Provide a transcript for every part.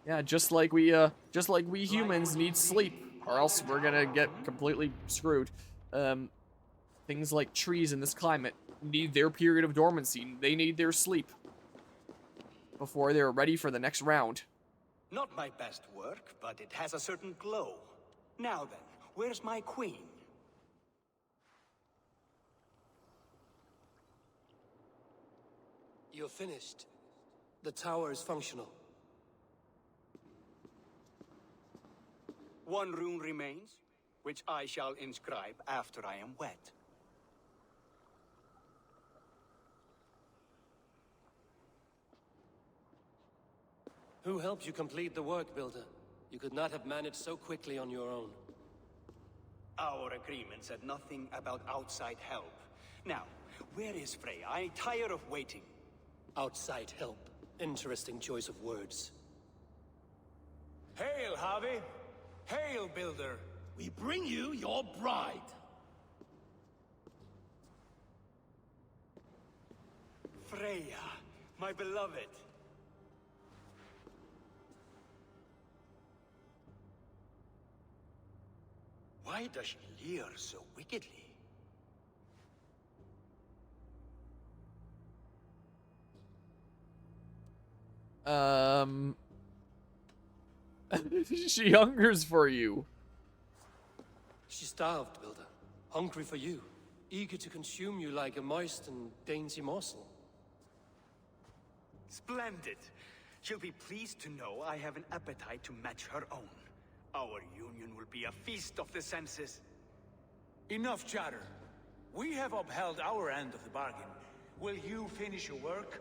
Yeah, just like we humans need sleep, or else we're gonna get completely screwed. Things like trees in this climate need their period of dormancy. They need their sleep before they're ready for the next round. Not my best work, but it has a certain glow. Now then, where's my queen? You're finished. The tower is functional. One rune remains, which I shall inscribe after I am wet. Who helped you complete the work, Builder? You could not have managed so quickly on your own. Our agreement said nothing about outside help. Now, where is Freya? I'm tired of waiting. Outside help. Interesting choice of words. Hail, Harvey! Hail, Builder! We bring you your bride! Freya, my beloved. Why does she leer so wickedly? She hungers for you. She starved, Builder. Hungry for you. Eager to consume you like a moist and dainty morsel. Splendid. She'll be pleased to know I have an appetite to match her own. Our union will be a feast of the senses. Enough chatter. We have upheld our end of the bargain. Will you finish your work?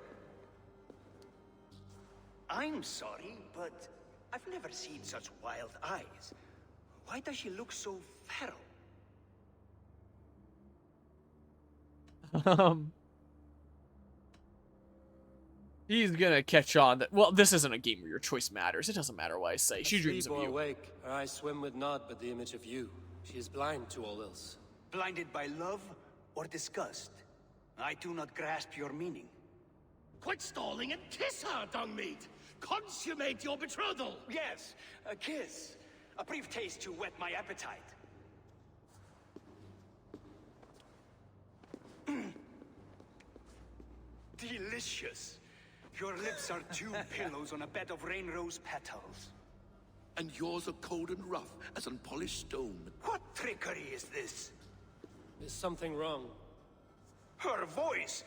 I'm sorry, but I've never seen such wild eyes. Why does she look so feral? He's gonna catch on that. Well, this isn't a game where your choice matters. It doesn't matter what I say. She dreams of Asleep or you. awake, her eyes swim with naught but the image of you. She is blind to all else. Blinded by love or disgust? I do not grasp your meaning. Quit stalling and kiss her, dung meat! Consummate your betrothal! Yes, a kiss. A brief taste to whet my appetite. Delicious. Your lips are two pillows on a bed of rain rose petals. And yours are cold and rough as unpolished stone. What trickery is this? Is something wrong? Her voice!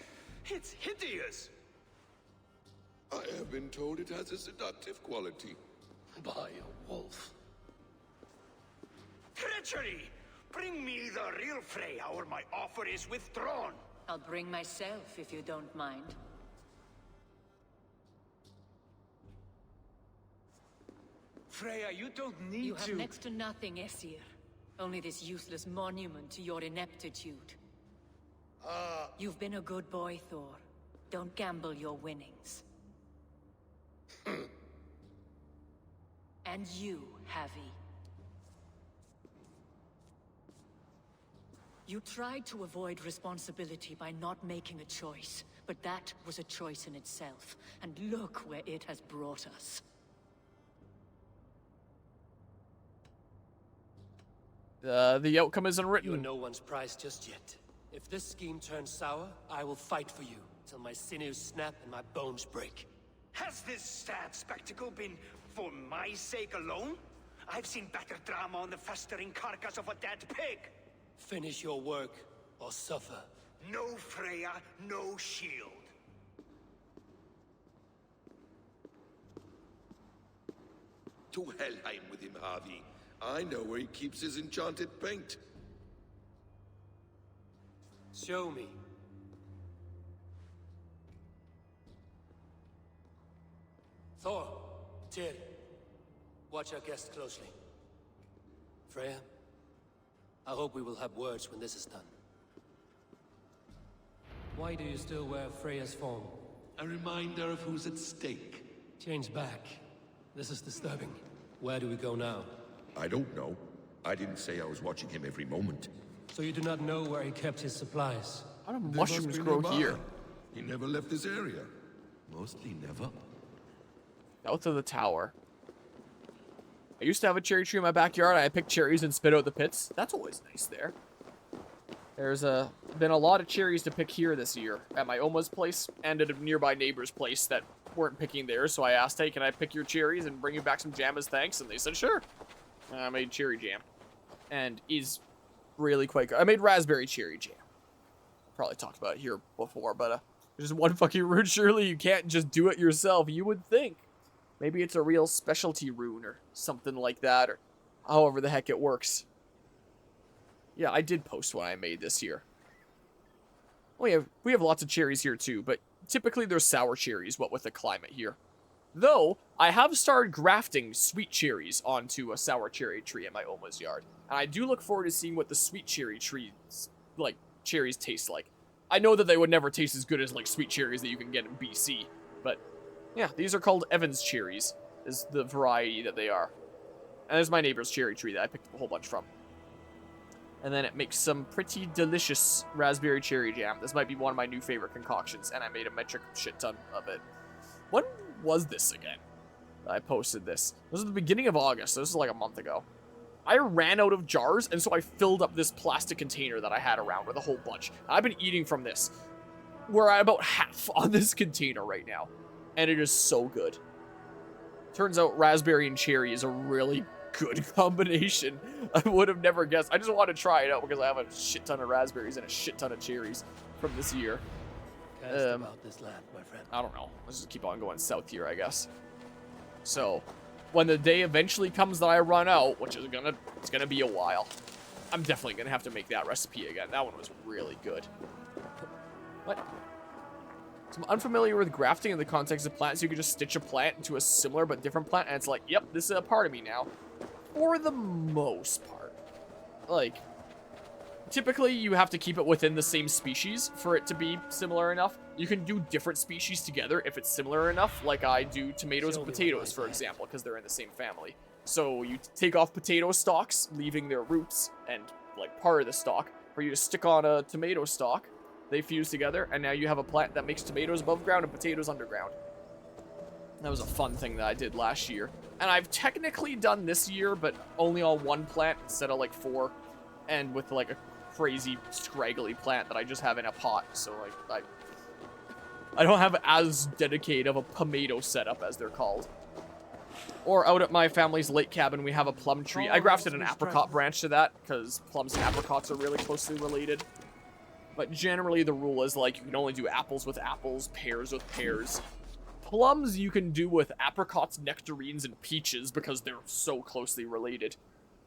It's hideous! I have been told it has a seductive quality. By a wolf. Treachery! Bring me the real Freya or my offer is withdrawn! I'll bring myself if you don't mind. Freya, you don't need You to... have next to nothing, Aesir. Only this useless monument to your ineptitude. You've been a good boy, Thor. Don't gamble your winnings. And you, Havi. You tried to avoid responsibility by not making a choice, but that was a choice in itself. And look where it has brought us. The outcome is You're unwritten. no one's prize just yet. If this scheme turns sour, I will fight for you, till my sinews snap and my bones break. Has this sad spectacle been for my sake alone? I've seen better drama on the festering carcass of a dead pig! Finish your work, or suffer. No Freya, no shield. To Helheim with him, Harvey. I know where he keeps his enchanted paint. Show me. Thor, Tyr, watch our guest closely. Freya, I hope we will have words when this is done. Why do you still wear Freya's form? A reminder of who's at stake. Change back. This is disturbing. Where do we go now? I don't know. I didn't say I was watching him every moment. So you do not know where he kept his supplies? How do They mushrooms must be grow nearby. here? He never left this area. Mostly never. Out to the tower. I used to have a cherry tree in my backyard. I picked cherries and spit out the pits. That's always nice there. There's been a lot of cherries to pick here this year at my Oma's place and at a nearby neighbor's place that weren't picking theirs. So I asked, hey, can I pick your cherries and bring you back some jam as thanks? And they said, sure. And I made cherry jam. And is really quite good. I made raspberry cherry jam. Probably talked about it here before, but there's one fucking rune. Surely you can't just do it yourself. You would think. Maybe it's a real specialty rune or something like that, or however the heck it works. Yeah, I did post one I made this year. We have lots of cherries here too, but typically they're sour cherries, what with the climate here. Though, I have started grafting sweet cherries onto a sour cherry tree in my Oma's yard. And I do look forward to seeing what the sweet cherry trees, like, cherries taste like. I know that they would never taste as good as, like, sweet cherries that you can get in BC. But, yeah, these are called Evans cherries, is the variety that they are. And there's my neighbor's cherry tree that I picked up a whole bunch from. And then it makes some pretty delicious raspberry cherry jam. This might be one of my new favorite concoctions, and I made a metric shit ton of it. When was this again? I posted this. This was at the beginning of August, so this is like a month ago. I ran out of jars, and so I filled up this plastic container that I had around with a whole bunch. I've been eating from this. We're at about half on this container right now, and it is so good. Turns out raspberry and cherry is a really good combination. I would have never guessed. I just want to try it out because I have a shit ton of raspberries and a shit ton of cherries from this year. About this land, my friend. I don't know. Let's just keep on going south here, I guess. So, when the day eventually comes that I run out, which is it's gonna be a while, I'm definitely gonna have to make that recipe again. That one was really good. What? So I'm unfamiliar with grafting in the context of plants. You can just stitch a plant into a similar but different plant, and it's like, yep, this is a part of me now. For the most part. Like, typically you have to keep it within the same species for it to be similar enough. You can do different species together if it's similar enough, like I do tomatoes and potatoes, for example, because they're in the same family. So you take off potato stalks, leaving their roots and, like, part of the stalk, for you to stick on a tomato stalk. They fuse together, and now you have a plant that makes tomatoes above ground and potatoes underground. That was a fun thing that I did last year. And I've technically done this year, but only on one plant instead of, like, 4. And with, like, a crazy scraggly plant that I just have in a pot. So, like, I don't have as dedicated of a tomato setup, as they're called. Or out at my family's lake cabin, we have a plum tree. I grafted an apricot branch to that, because plums and apricots are really closely related. But generally, the rule is, like, you can only do apples with apples, pears with pears. Plums you can do with apricots, nectarines, and peaches, because they're so closely related.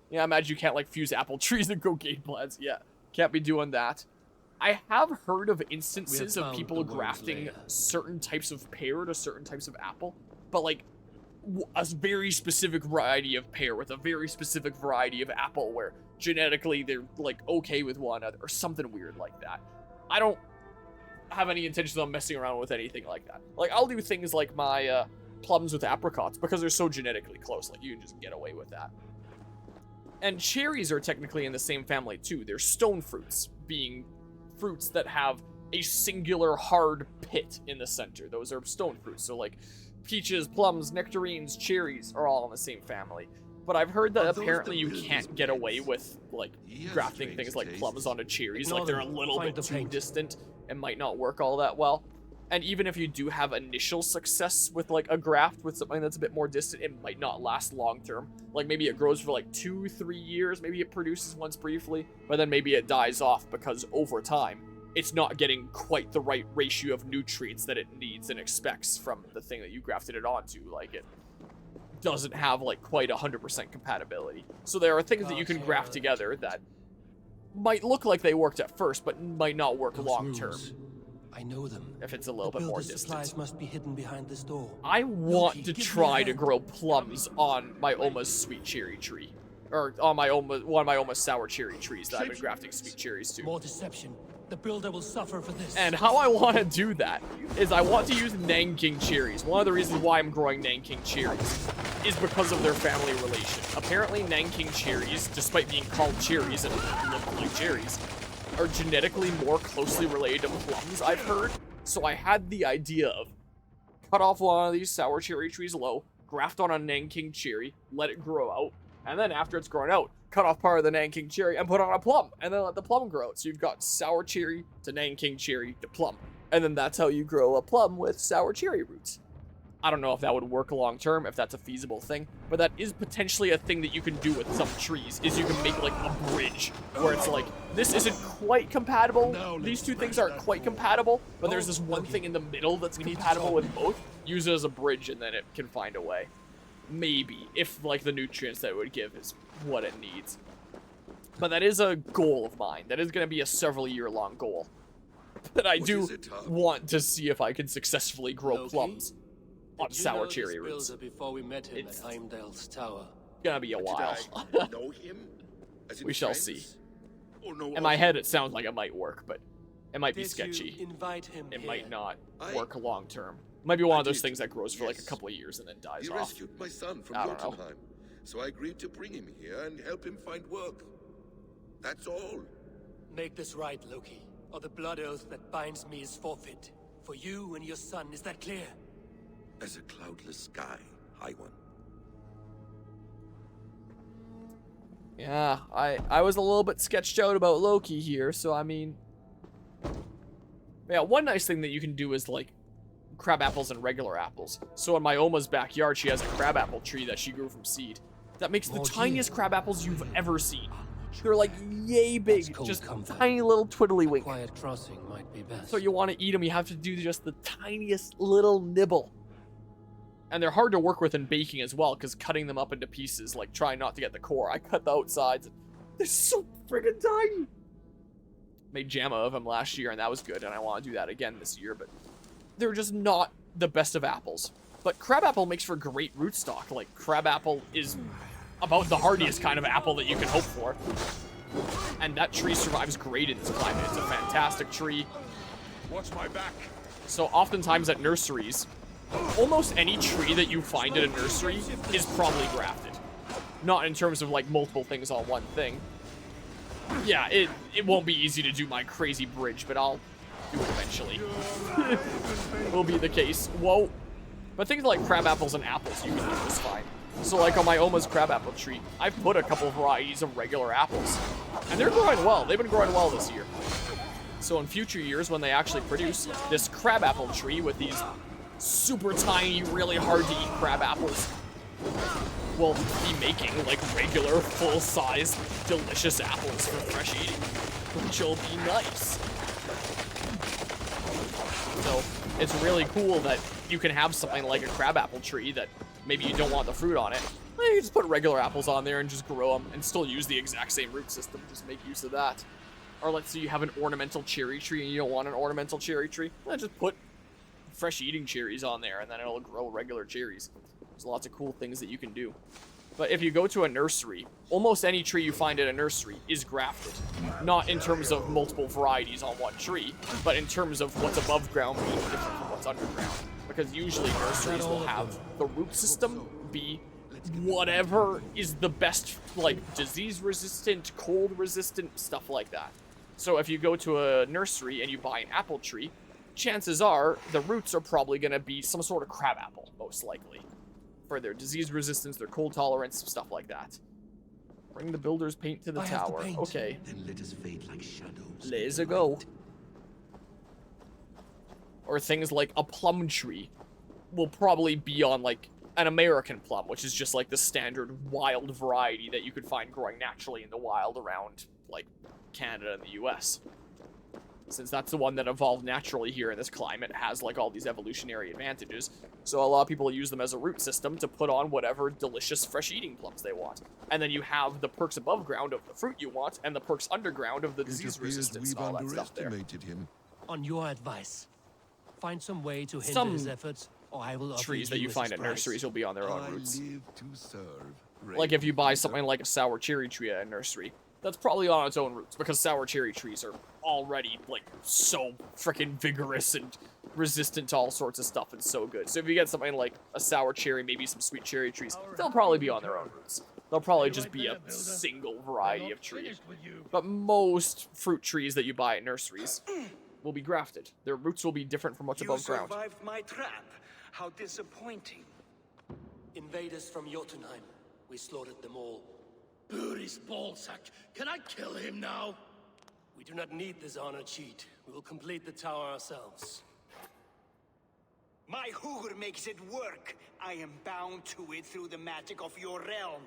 Yeah, I imagine you can't, like, fuse apple trees and cocaine plants. Yeah, can't be doing that. I have heard of instances of people grafting certain types of pear to certain types of apple, but, like, a very specific variety of pear with a very specific variety of apple where genetically they're, like, okay with one another or something weird like that. I don't have any intention of messing around with anything like that. Like, I'll do things like my plums with apricots because they're so genetically close. Like, you can just get away with that. And cherries are technically in the same family too. They're stone fruits, being fruits that have a singular hard pit in the center. Those are stone fruits. So, like, peaches, plums, nectarines, cherries are all in the same family. But I've heard that apparently you can't get away with, like, grafting things like plums onto cherries. Like, they're a little bit too distant and might not work all that well. And even if you do have initial success with, like, a graft with something that's a bit more distant, it might not last long term. Like, maybe it grows for, like, 2-3 years. Maybe it produces once briefly, but then maybe it dies off because over time, it's not getting quite the right ratio of nutrients that it needs and expects from the thing that you grafted it onto. Like, it doesn't have, like, quite 100% compatibility. So there are things that you can graft together that might look like they worked at first, but might not work long term. I know them. If it's a little bit more distant. Supplies must be hidden behind this door. I want to try to grow plums on my Oma's sweet cherry tree. Or on my one of my Oma's sour cherry trees that I've been grafting sweet cherries to. More deception. The builder will suffer for this. And how I want to do that is I want to use Nanking cherries. One of the reasons why I'm growing Nanking cherries is because of their family relation. Apparently Nanking cherries, despite being called cherries and look like cherries, are genetically more closely related to plums, I've heard. So I had the idea of cut off one of these sour cherry trees low, graft on a Nanking cherry, let it grow out, and then after it's grown out, cut off part of the Nanking cherry and put on a plum, and then let the plum grow out. So you've got sour cherry to Nanking cherry to plum, and then that's how you grow a plum with sour cherry roots. I don't know if that would work long term, if that's a feasible thing, but that is potentially a thing that you can do with some trees, is you can make like a bridge where it's like, this isn't quite compatible, these two things aren't quite compatible, but there's this one thing in the middle that's compatible with both. Use it as a bridge and then it can find a way. Maybe, if like the nutrients that it would give is what it needs. But that is a goal of mine. That is going to be a several year long goal. But I do want to see if I can successfully grow plums on sour cherry roots. Before we met him at Heimdall's tower. Gonna be a while. Know him? As in We shall friends? see. Or know In my of head, it sounds like it might work, but it might be Did sketchy. you invite him It here? might not I- work long term. It might be one I of those did, things that grows for like a yes. couple of years and then dies He off. rescued my son from I don't know. Jotunheim, so I agreed to bring him here and help him find work. That's all. Make this right, Loki, or the blood oath that binds me is forfeit. For you and your son, is that clear? As a cloudless sky, high one. Yeah, I was a little bit sketched out about Loki here, so I mean... Yeah, one nice thing that you can do is, like, crab apples and regular apples. So in my Oma's backyard, she has a crab apple tree that she grew from seed. That makes the tiniest crab apples you've ever seen. They're like yay big, just tiny little twiddlywink. Quiet crossing might be best. So you want to eat them, you have to do just the tiniest little nibble. And they're hard to work with in baking as well, because cutting them up into pieces, like trying not to get the core. I cut the outsides. They're so friggin' tiny. Made jam of them last year, and that was good, and I want to do that again this year, but they're just not the best of apples. But crabapple makes for great rootstock. Like, crabapple is about the hardiest kind of apple that you can hope for. And that tree survives great in this climate. It's a fantastic tree. Watch my back. So oftentimes at nurseries, almost any tree that you find at a nursery is probably grafted. Not in terms of like multiple things on one thing. Yeah, it won't be easy to do my crazy bridge, but I'll do it eventually. Will be the case. Whoa. But things like crab apples and apples you can do just fine. So like on my Oma's crabapple tree, I've put a couple varieties of regular apples. And they're growing well. They've been growing well this year. So in future years, when they actually produce this crabapple tree with these super tiny, really hard to eat crab apples, we'll be making like regular, full-size, delicious apples for fresh eating, which will be nice. So it's really cool that you can have something like a crabapple tree that maybe you don't want the fruit on it. Well, you just put regular apples on there and just grow them and still use the exact same root system. Just make use of that. Or let's say you have an ornamental cherry tree and you don't want an ornamental cherry tree. Well, just put fresh eating cherries on there and then it'll grow regular cherries. There's lots of cool things that you can do. But if you go to a nursery, almost any tree you find at a nursery is grafted. Not in terms of multiple varieties on one tree, but in terms of what's above ground being different from what's underground. Because usually nurseries will have the root system be whatever is the best, like disease resistant, cold resistant, stuff like that. So if you go to a nursery and you buy an apple tree, chances are the roots are probably going to be some sort of crab apple, most likely. For their disease resistance, their cold tolerance, stuff like that. Bring the builder's paint to the tower. Okay. Then let us fade like shadows. Let's go. Or things like a plum tree will probably be on like an American plum, which is just like the standard wild variety that you could find growing naturally in the wild around like Canada and the US. Since that's the one that evolved naturally here in this climate, has like all these evolutionary advantages. So a lot of people use them as a root system to put on whatever delicious fresh eating plums they want. And then you have the perks above ground of the fruit you want, and the perks underground of the disease resistance and all that stuff there. Him. On your advice, find some way to hinder Some his efforts, or I will offer Trees that you as find his at price. nurseries will be on their own I roots. live to serve. Like if you buy something like a sour cherry tree at a nursery, that's probably on its own roots, because sour cherry trees are already like so freaking vigorous and resistant to all sorts of stuff and so good. So if you get something like a sour cherry, maybe some sweet cherry trees, they'll probably be on their own roots. They'll probably just be a single variety of tree. But most fruit trees that you buy at nurseries will be grafted. Their roots will be different from what's You above ground. survived my trap. How disappointing. Invaders from Jotunheim. We slaughtered them all. Booty's ballsack. Can I kill him now? We do not need this honor cheat. We will complete the tower ourselves. My Hugr makes it work. I am bound to it through the magic of your realm.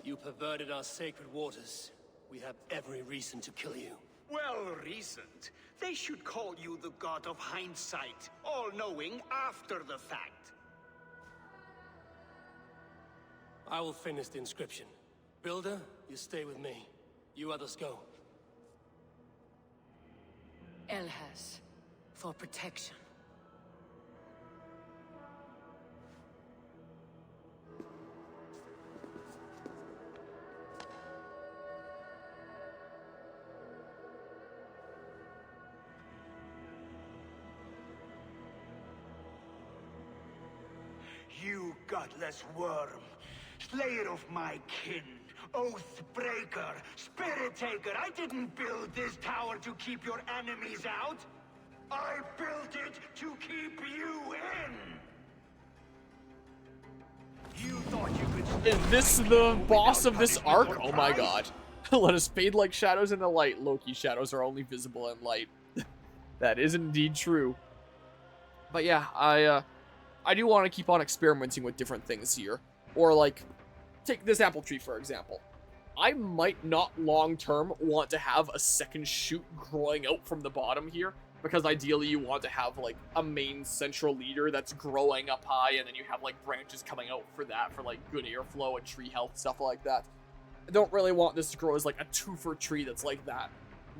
You perverted our sacred waters. We have every reason to kill you. Well reasoned. They should call you the god of hindsight, all-knowing after the fact. I will finish the inscription. Builder, you stay with me. You others go. Elhas, for protection. You godless worm, slayer of my kin, oath breaker, spirit taker, I didn't build this tower to keep your enemies out. I built it to keep you in. You thought you could... Is this the boss of this arc? Oh my god. Let us fade like shadows in the light. Loki's shadows are only visible in light. That is indeed true. But yeah, I do want to keep on experimenting with different things here. Or like, take this apple tree for example. I might not long-term want to have a second shoot growing out from the bottom here, because ideally you want to have like a main central leader that's growing up high, and then you have like branches coming out for that, for like good airflow and tree health, stuff like that. I don't really want this to grow as like a twofer tree that's like that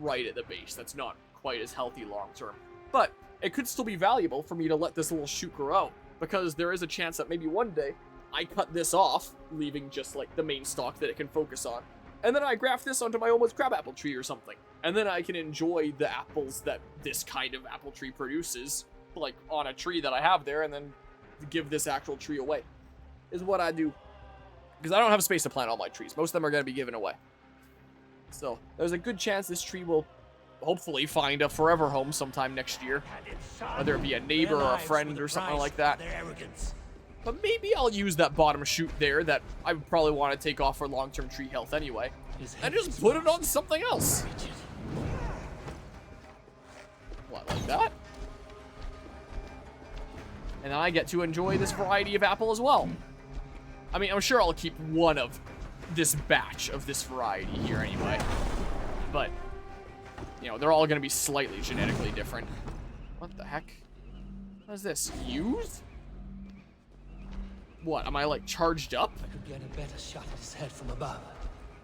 right at the base. That's not quite as healthy long-term. But it could still be valuable for me to let this little shoot grow out, because there is a chance that maybe one day I cut this off, leaving just like the main stalk that it can focus on, and then I graft this onto my almost crabapple tree or something, and then I can enjoy the apples that this kind of apple tree produces, like on a tree that I have there, and then give this actual tree away, is what I do. Because I don't have space to plant all my trees. Most of them are going to be given away. So there's a good chance this tree will hopefully find a forever home sometime next year. Whether it be a neighbor or a friend or something like that. But maybe I'll use that bottom shoot there that I would probably want to take off for long-term tree health anyway. And just put it on something else. What, like that? And then I get to enjoy this variety of apple as well. I mean, I'm sure I'll keep one of this batch of this variety here anyway. But, you know, they're all going to be slightly genetically different. What the heck? What is this? Used? What, am I, like, charged up? I could get a better shot at his head from above.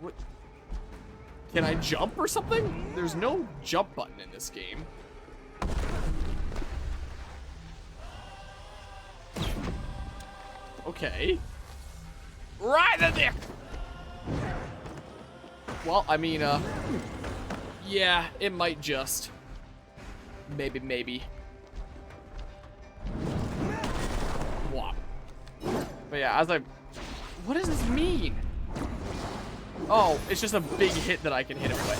What? Can I jump or something? There's no jump button in this game. Okay. Right in there! Well, I mean, yeah, it might just. Maybe. What? But yeah, as I... What does this mean? Oh, it's just a big hit that I can hit him with.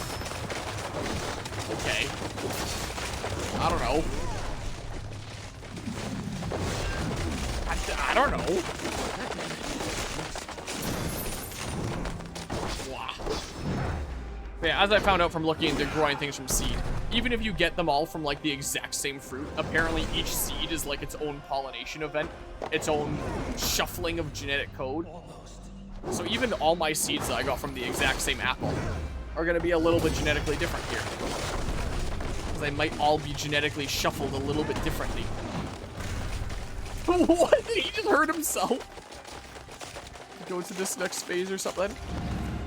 Okay. I don't know. I don't know. Wow. But yeah, as I found out from looking into growing things from seed, even if you get them all from like the exact same fruit, apparently each seed is like its own pollination event, its own shuffling of genetic code. So even all my seeds that I got from the exact same apple are going to be a little bit genetically different here. Because they might all be genetically shuffled a little bit differently. What? Did he just hurt himself? Go to this next phase or something?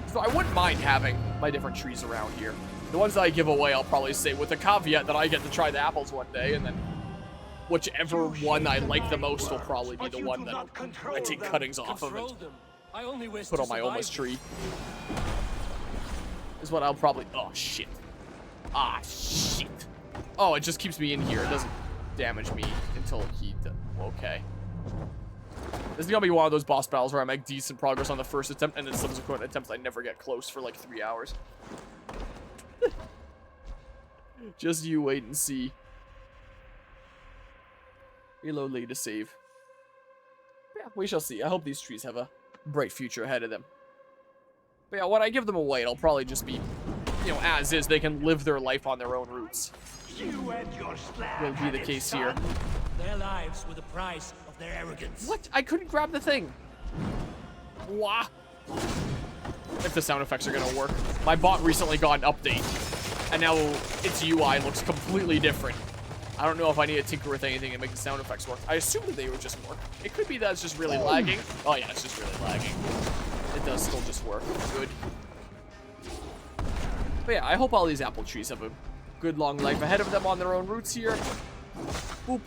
So I wouldn't mind having my different trees around here. The ones that I give away, I'll probably say with the caveat that I get to try the apples one day, and then whichever one I like the most will probably be the one that I take cuttings off of and put on my almost tree. Is what I'll probably... Oh, shit. Ah, shit. Oh, it just keeps me in here. It doesn't damage me until he... Okay. This is gonna be one of those boss battles where I make decent progress on the first attempt, and then subsequent attempts I never get close for like 3 hours. Just you wait and see. Reload later to save. Yeah, Yeah, we shall see. I hope these trees have a bright future ahead of them. But yeah, when I give them away, it'll probably just be, you know, as is. They can live their life on their own roots. You and your Will be the case here. Their lives were the price of their arrogance. What? I couldn't grab the thing. Wah. If the sound effects are gonna work. My bot recently got an update, and now its UI looks completely different. I don't know if I need to tinker with anything and make the sound effects work. I assume that they would just work. It could be that it's just really lagging. Oh yeah, it's just really lagging. It does still just work. Good. But yeah, I hope all these apple trees have a good long life ahead of them on their own roots here. Boop.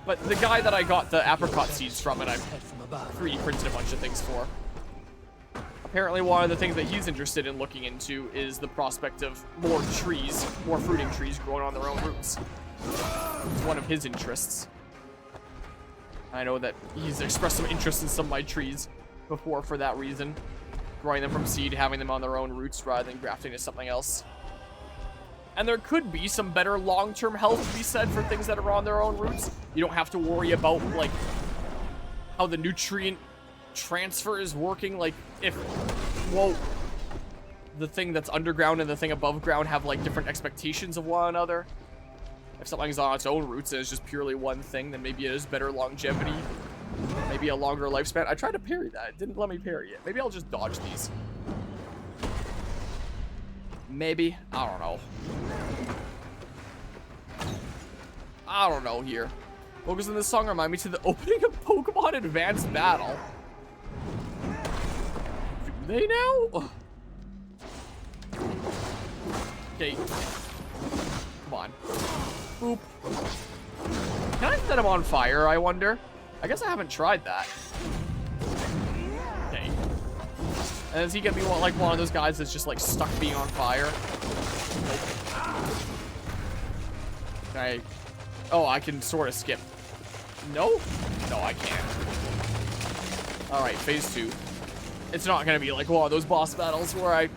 But the guy that I got the apricot seeds from, and I've 3D printed a bunch of things for. Apparently one of the things that he's interested in looking into is the prospect of more trees, more fruiting trees growing on their own roots. It's one of his interests. I know that he's expressed some interest in some of my trees before for that reason. Growing them from seed, having them on their own roots rather than grafting to something else. And there could be some better long-term health to be said for things that are on their own roots. You don't have to worry about, like, how the nutrient transfer is working. Like, if, whoa, the thing that's underground and the thing above ground have, like, different expectations of one another. If something's on its own roots and it's just purely one thing, then maybe it is better longevity. Maybe a longer lifespan. I tried to parry that. It didn't let me parry it. Maybe I'll just dodge these. Maybe. I don't know. I don't know here. Focus on this song remind me to the opening of Pokemon Advanced Battle. Do they now? Okay. Come on. Boop. Can I set him on fire, I wonder? I guess I haven't tried that. Okay. And is he gonna be like one of those guys that's just like stuck being on fire? Can I... Oh, I can sort of skip. No? No, I can't. Alright, phase 2. It's not gonna be like one of those boss battles where I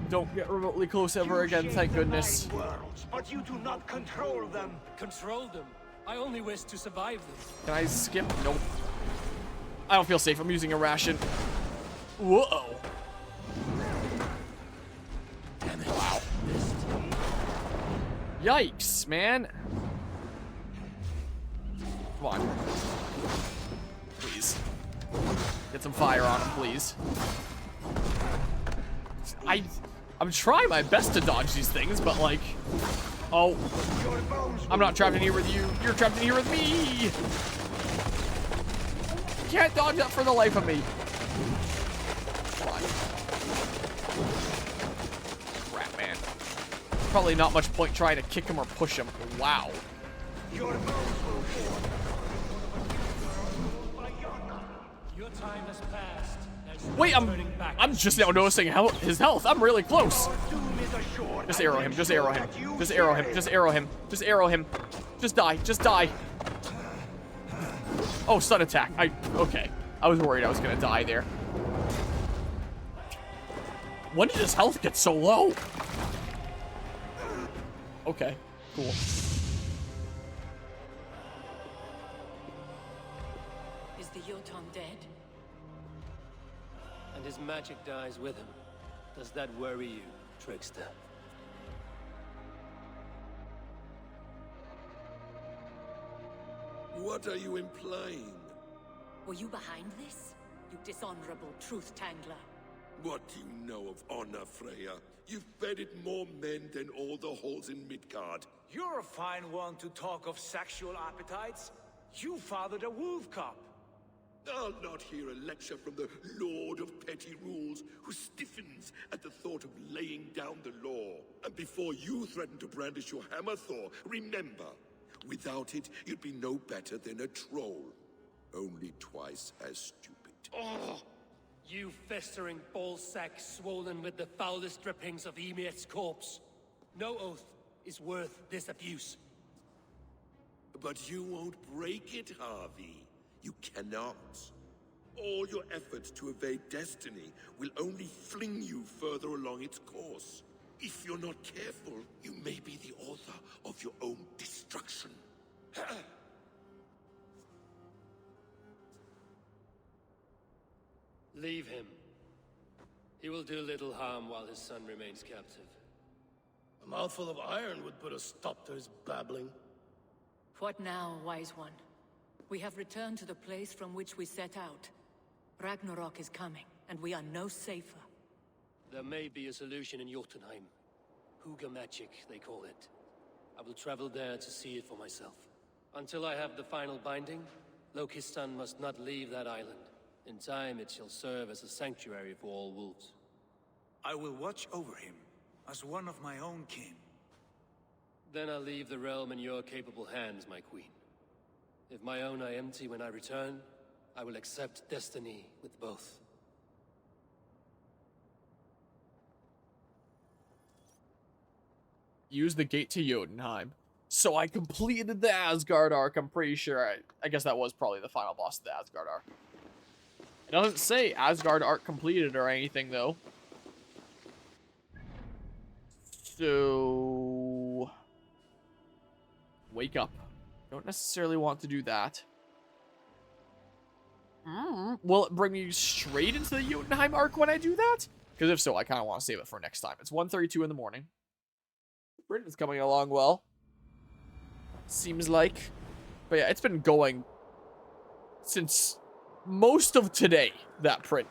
don't get remotely close ever again, thank goodness. Worlds, but you do not control them. Control them. I only wish to survive them. Can I skip? Nope. I don't feel safe. I'm using a ration. Whoa. Damn it. Wow. Yikes, man. Come on. Please. Get some fire on him, please. I'm trying my best to dodge these things, but like... Oh. I'm not trapped in here with you. You're trapped in here with me. Can't dodge that for the life of me. Come on. Crap, man. Probably not much point trying to kick him or push him. Wow. Your time has passed. Wait, I'm just now noticing his health. I'm really close. Just arrow him. Just arrow him. Just arrow him. Just arrow him. Just arrow him. Just die. Just die. Oh, stun attack. Okay. I was worried I was gonna die there. When did his health get so low? Okay. Cool. Is the Jotun dead? And his magic dies with him. Does that worry you, trickster? What are you implying? Were you behind this? You dishonorable truth-tangler. What do you know of honor, Freya? You've bedded more men than all the halls in Midgard. You're a fine one to talk of sexual appetites. You fathered a wolf cub. I'll not hear a lecture from the Lord of Petty Rules, who stiffens at the thought of laying down the law. And before you threaten to brandish your hammer, Thor, remember, without it, you'd be no better than a troll. Only twice as stupid. Oh! You festering ballsack swollen with the foulest drippings of Ymir's corpse. No oath is worth this abuse. But you won't break it, Harvey. You cannot. All your efforts to evade destiny will only fling you further along its course. If you're not careful, you may be the author of your own destruction. Leave him. He will do little harm while his son remains captive. A mouthful of iron would put a stop to his babbling. What now, wise one? We have returned to the place from which we set out. Ragnarök is coming, and we are no safer. There may be a solution in Jotunheim. Huga magic, they call it. I will travel there to see it for myself. Until I have the final binding, Loki's son must not leave that island. In time, it shall serve as a sanctuary for all wolves. I will watch over him, as one of my own kin. Then I'll leave the realm in your capable hands, my queen. If my own are empty when I return, I will accept destiny with both. Use the gate to Jotunheim. So I completed the Asgard arc, I'm pretty sure. I guess that was probably the final boss of the Asgard arc. It doesn't say Asgard arc completed or anything, though. So... wake up. Don't necessarily want to do that. Will it bring me straight into the Jotunheim arc when I do that? Because if so, I kind of want to save it for next time. It's 1:32 in the morning. Britain's coming along well. Seems like. But yeah, it's been going since most of today, that print.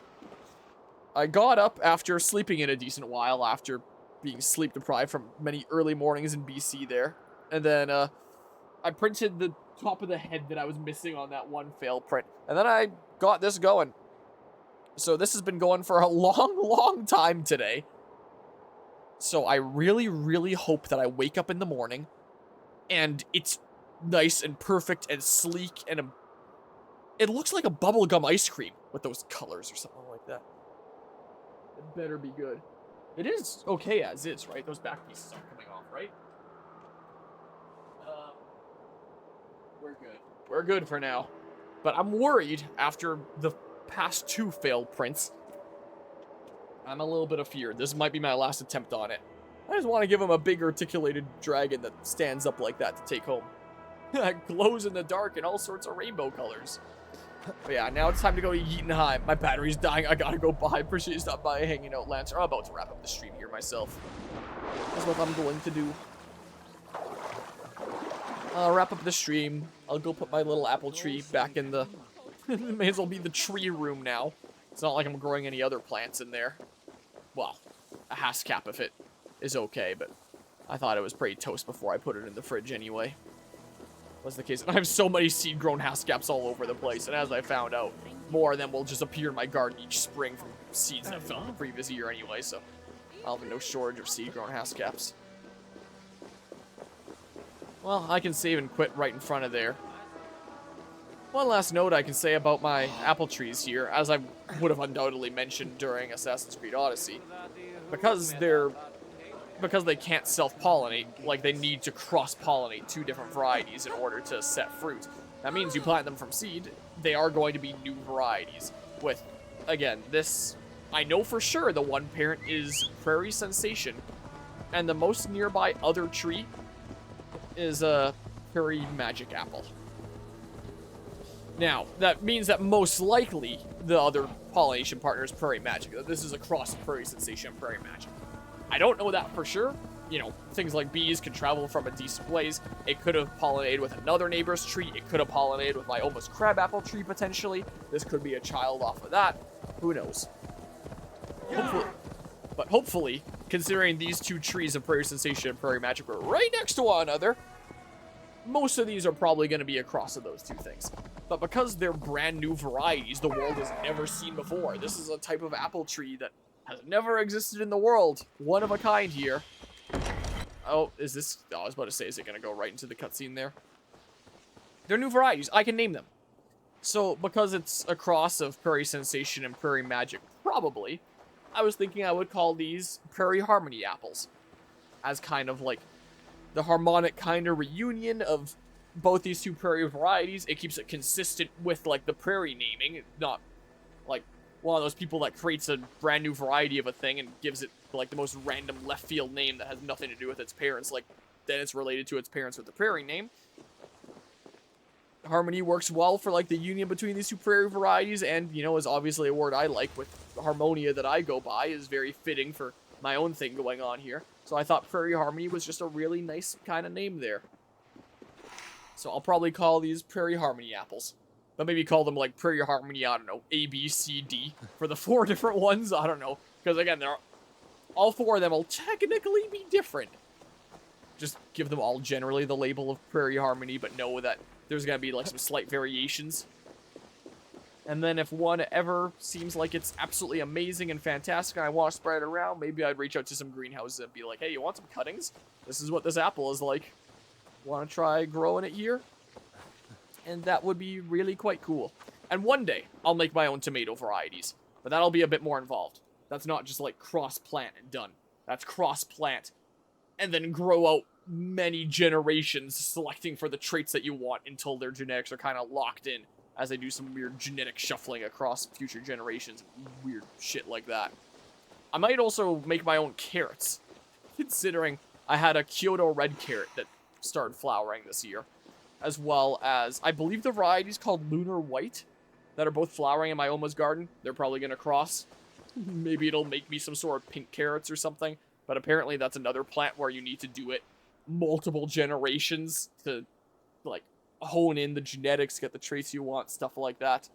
I got up after sleeping in a decent while, after being sleep deprived from many early mornings in BC there. And then I printed the top of the head that I was missing on that one fail print. And then I got this going. So this has been going for a long, long time today. So I really, really hope that I wake up in the morning and it's nice and perfect and sleek and it looks like a bubblegum ice cream with those colors or something like that. It better be good. It is okay as is, right? Those back pieces aren't coming off, right? We're good. We're good for now. But I'm worried after the past two failed prints. I'm a little bit afeared. This might be my last attempt on it. I just want to give him a big articulated dragon that stands up like that to take home. That glows in the dark in all sorts of rainbow colors. But yeah, now it's time to go to Jotunheim. My battery's dying. I gotta go buy. Appreciate you stopping by, hanging out, Lancer. I'm about to wrap up the stream here myself. That's what I'm going to do. I'll wrap up the stream. I'll go put my little apple tree back in the... It may as well be the tree room now. It's not like I'm growing any other plants in there. Well, a Haskap if it is okay, but I thought it was pretty toast before I put it in the fridge anyway. Was the case. I have so many seed-grown Haskaps all over the place, and as I found out, more of them will just appear in my garden each spring from seeds that I found the previous year anyway, so I'll have no shortage of seed-grown Haskaps. Well, I can save and quit right in front of there. One last note I can say about my apple trees here, as I would have undoubtedly mentioned during Assassin's Creed Odyssey, because they can't self-pollinate, like they need to cross-pollinate two different varieties in order to set fruit. That means you plant them from seed, they are going to be new varieties. With, again, this, I know for sure the one parent is Prairie Sensation, and the most nearby other tree is a Prairie Magic Apple. Now, that means that most likely the other pollination partner is Prairie Magic. This is a cross of Prairie Sensation and Prairie Magic. I don't know that for sure. You know, things like bees can travel from a decent ways. It could have pollinated with another neighbor's tree. It could have pollinated with my almost crabapple tree, potentially. This could be a child off of that. Who knows? Hopefully, considering these two trees of Prairie Sensation and Prairie Magic were right next to one another, most of these are probably going to be a cross of those two things. But because they're brand new varieties the world has never seen before, this is a type of apple tree that has never existed in the world. One of a kind here. Oh, is this... Oh, I was about to say, is it going to go right into the cutscene there? They're new varieties. I can name them. So, because it's a cross of Prairie Sensation and Prairie Magic, probably, I was thinking I would call these Prairie Harmony apples. As kind of like the harmonic kind of reunion of both these two prairie varieties. It keeps it consistent with, like, the prairie naming, not like one of those people that creates a brand new variety of a thing and gives it, like, the most random left field name that has nothing to do with its parents, like, then it's related to its parents with the prairie name. Harmony works well for, like, the union between these two prairie varieties, and, you know, is obviously a word I like with Harmonia that I go by, is very fitting for my own thing going on here. So I thought Prairie Harmony was just a really nice kind of name there. So I'll probably call these Prairie Harmony apples. But maybe call them, like, Prairie Harmony, I don't know, A, B, C, D for the 4 different ones. I don't know. Because, again, all 4 of them will technically be different. Just give them all generally the label of Prairie Harmony, but know that there's going to be, like, some slight variations. And then if one ever seems like it's absolutely amazing and fantastic and I want to spread it around, maybe I'd reach out to some greenhouses and be like, hey, you want some cuttings? This is what this apple is like. Want to try growing it here? And that would be really quite cool. And one day, I'll make my own tomato varieties. But that'll be a bit more involved. That's not just like cross-plant and done. That's cross-plant and then grow out many generations selecting for the traits that you want until their genetics are kind of locked in as they do some weird genetic shuffling across future generations. Weird shit like that. I might also make my own carrots, considering I had a Kyoto red carrot that started flowering this year, as well as, I believe the variety is called Lunar White, that are both flowering in my Oma's garden. They're probably going to cross. Maybe it'll make me some sort of pink carrots or something, but apparently that's another plant where you need to do it multiple generations to, like, hone in the genetics, get the traits you want, stuff like that.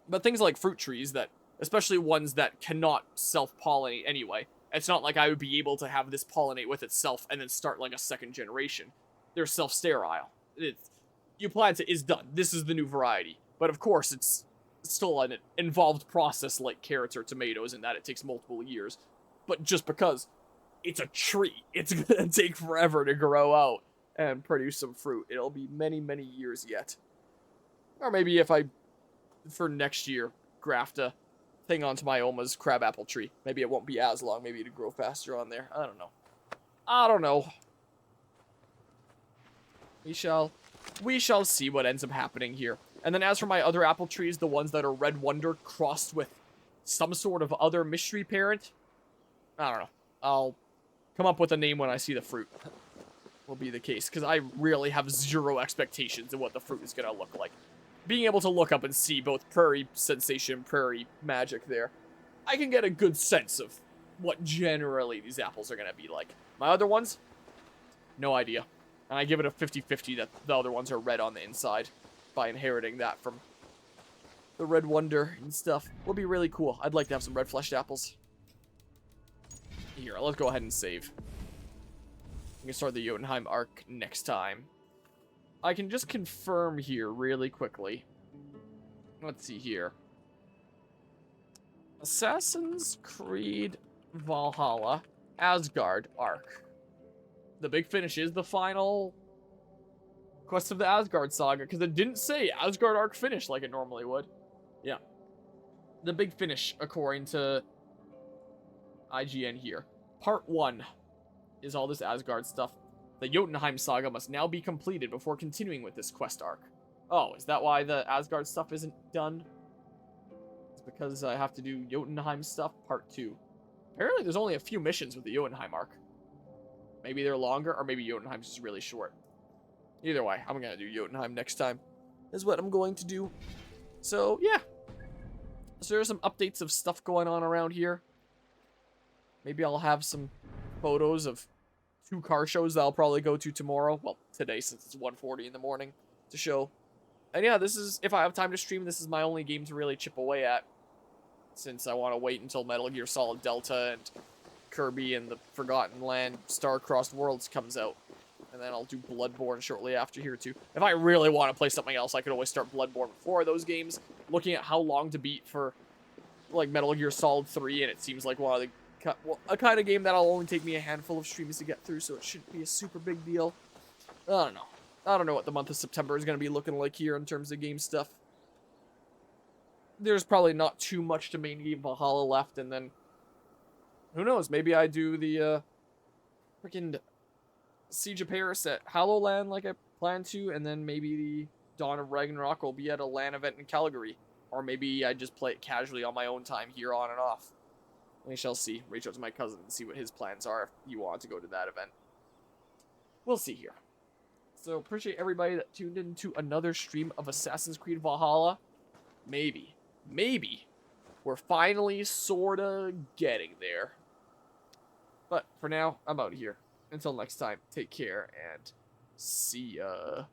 But things like fruit trees that, especially ones that cannot self-pollinate anyway, it's not like I would be able to have this pollinate with itself and then start like a second generation. They're self-sterile. You plant it, is done. This is the new variety. But of course, it's still an involved process like carrots or tomatoes in that it takes multiple years. But just because it's a tree, it's gonna take forever to grow out and produce some fruit. It'll be many, many years yet. Or maybe if I, for next year, graft a thing onto my Oma's crabapple tree. Maybe it won't be as long. Maybe it'll grow faster on there. I don't know. We shall see what ends up happening here. And then as for my other apple trees, the ones that are Red Wonder crossed with some sort of other mystery parent, I don't know. I'll come up with a name when I see the fruit. Will be the case, because I really have zero expectations of what the fruit is going to look like. Being able to look up and see both Prairie Sensation, Prairie Magic there, I can get a good sense of what generally these apples are going to be like. My other ones, no idea. And I give it a 50-50 that the other ones are red on the inside by inheriting that from the Red Wonder and stuff. Will be really cool. I'd like to have some red-fleshed apples. Here, let's go ahead and save. We can start the Jotunheim arc next time. I can just confirm here really quickly. Let's see here. Assassin's Creed Valhalla Asgard arc. The big finish is the final quest of the Asgard saga, because it didn't say Asgard arc finish like it normally would. Yeah. The big finish, according to IGN here. Part 1 is all this Asgard stuff. The Jotunheim saga must now be completed before continuing with this quest arc. Oh, is that why the Asgard stuff isn't done? It's because I have to do Jotunheim stuff, part 2. Apparently there's only a few missions with the Jotunheim arc. Maybe they're longer, or maybe Jotunheim's just really short. Either way, I'm gonna do Jotunheim next time. Is what I'm going to do. So, yeah. So there's some updates of stuff going on around here. Maybe I'll have some photos of 2 car shows that I'll probably go to tomorrow. Well, today, since it's 1:40 in the morning to show. And yeah, this is, if I have time to stream, this is my only game to really chip away at. Since I want to wait until Metal Gear Solid Delta and Kirby and the Forgotten Land Star-Crossed Worlds comes out. And then I'll do Bloodborne shortly after here too. If I really want to play something else, I could always start Bloodborne before those games. Looking at how long to beat for, like, Metal Gear Solid 3, and it seems like one of the a kind of game that'll only take me a handful of streams to get through, so it shouldn't be a super big deal. I don't know. I don't know what the month of September is going to be looking like here in terms of game stuff. There's probably not too much to main game Valhalla left, and then who knows, maybe I do the freaking Siege of Paris at HoloLand like I plan to, and then maybe the Dawn of Ragnarok will be at a LAN event in Calgary. Or maybe I just play it casually on my own time here on and off. We shall see. Reach out to my cousin and see what his plans are if he wants to go to that event. We'll see here. So appreciate everybody that tuned into another stream of Assassin's Creed Valhalla. Maybe we're finally sorta getting there. But for now, I'm out of here. Until next time, take care and see ya.